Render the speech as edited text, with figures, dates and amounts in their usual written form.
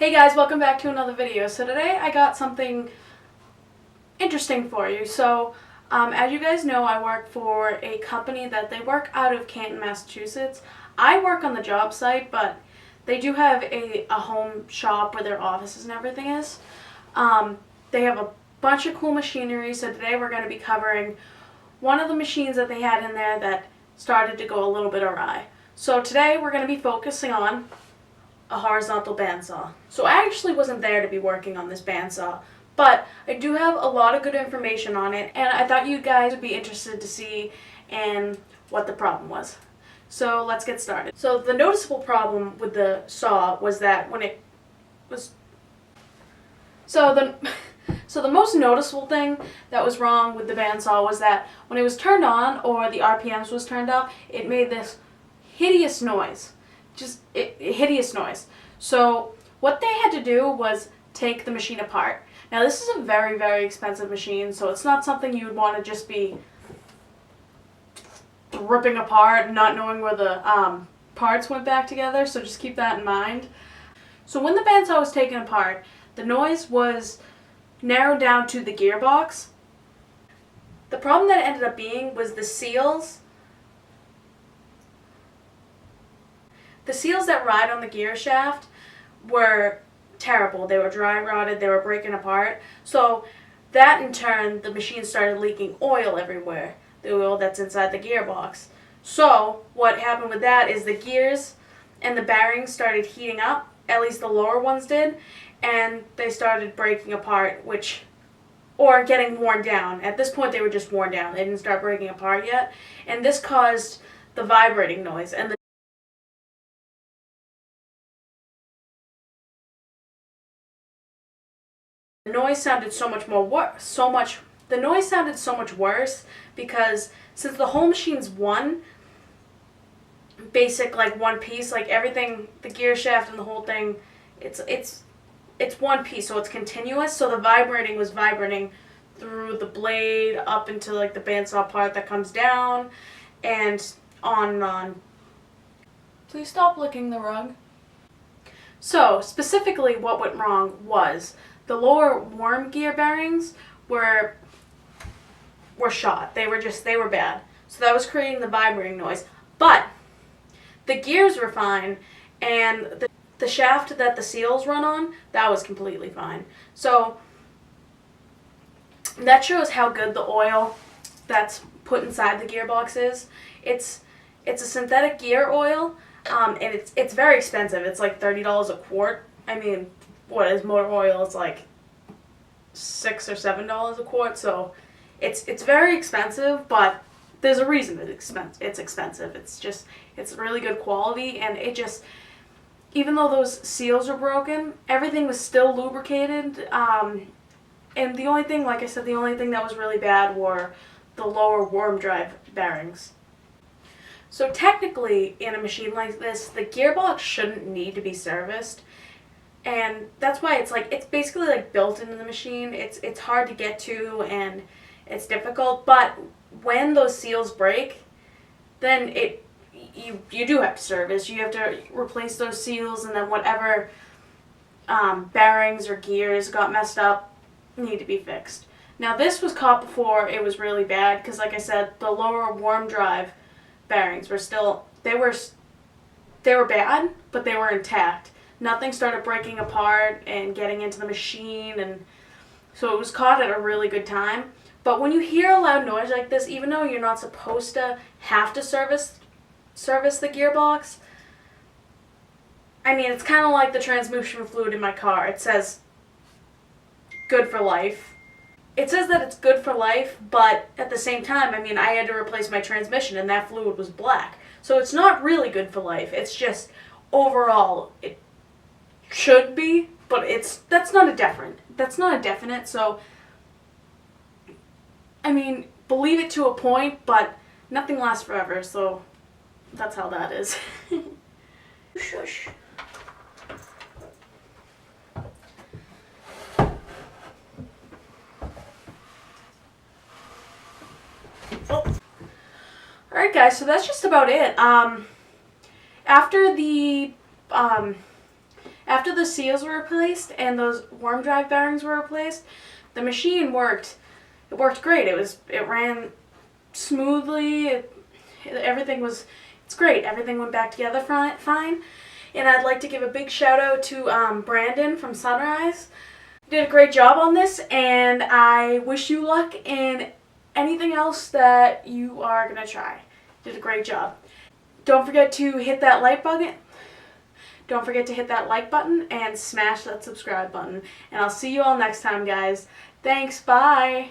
Hey guys, welcome back to another video. So today I got something interesting for you. As you guys know, I work for a company that they work out of Canton, Massachusetts. I work on the job site, but they do have a home shop where their offices and everything is. They have a bunch of cool machinery, so today we're going to be covering one of the machines that they had in there that started to go a little bit awry. So today we're going to be focusing on a horizontal bandsaw. So I actually wasn't there to be working on this bandsaw, but I do have a lot of good information on it, and I thought you guys would be interested to see and what the problem was. So let's get started. So the noticeable problem with the saw was that when it was So the most noticeable thing that was wrong with the bandsaw was that when it was turned on or the RPMs was turned up, it made this hideous noise. Hideous noise. So what they had to do was take the machine apart. Now this is a very, very expensive machine, so it's not something you would want to just be ripping apart, not knowing where the parts went back together, so just keep that in mind. So when the bandsaw was taken apart, the noise was narrowed down to the gearbox. The problem that it ended up being was the seals. The seals that ride on the gear shaft were terrible. They were dry rotted, they were breaking apart. So that in turn, the machine started leaking oil everywhere, the oil that's inside the gearbox. So what happened with that is the gears and the bearings started heating up, at least the lower ones did, and they started breaking apart, or getting worn down. At this point they were just worn down. They didn't start breaking apart yet. And this caused the vibrating noise. And the noise sounded so much worse because since the whole machine's one piece, like everything, the gear shaft and the whole thing, it's one piece, so it's continuous. So the vibrating was vibrating through the blade up into like the bandsaw part that comes down, and on and on. Please stop licking the rug. So specifically what went wrong was the lower worm gear bearings were shot. They were bad. So that was creating the vibrating noise. But the gears were fine, and the shaft that the seals run on, that was completely fine. So that shows how good the oil that's put inside the gearbox is. It's a synthetic gear oil, and it's very expensive. It's like $30 a quart. I mean, what is motor oil? It's like $6 or $7 a quart. So it's very expensive, but there's a reason it's expensive. It's really good quality, and even though those seals were broken, everything was still lubricated. And the only thing, like I said, the only thing that was really bad were the lower worm drive bearings. So technically, in a machine like this, the gearbox shouldn't need to be serviced. And that's why it's basically like built into the machine. It's hard to get to, and it's difficult. But when those seals break, then you do have to service. You have to replace those seals, and then whatever bearings or gears got messed up need to be fixed. Now this was caught before it was really bad, because like I said, the lower worm drive bearings were still, they were bad, but they were intact. Nothing started breaking apart and getting into the machine, and so it was caught at a really good time. But when you hear a loud noise like this, even though you're not supposed to have to service the gearbox, I mean, it's kind of like the transmission fluid in my car. It says good for life. It says that it's good for life, but at the same time, I mean, I had to replace my transmission and that fluid was black. So it's not really good for life. It's just overall it should be, but that's not a definite. So I mean, believe it to a point, but nothing lasts forever. So that's how that is. Shush. Oh. Alright guys, so that's just about it. After after the seals were replaced and those worm drive bearings were replaced, the machine worked. It worked great. It ran smoothly. It's great. Everything went back together fine. And I'd like to give a big shout out to Brandon from Sunrise. You did a great job on this, and I wish you luck in anything else that you are going to try. You did a great job. Don't forget to hit that like button. Don't forget to hit that like button and smash that subscribe button. And I'll see you all next time, guys. Thanks. Bye.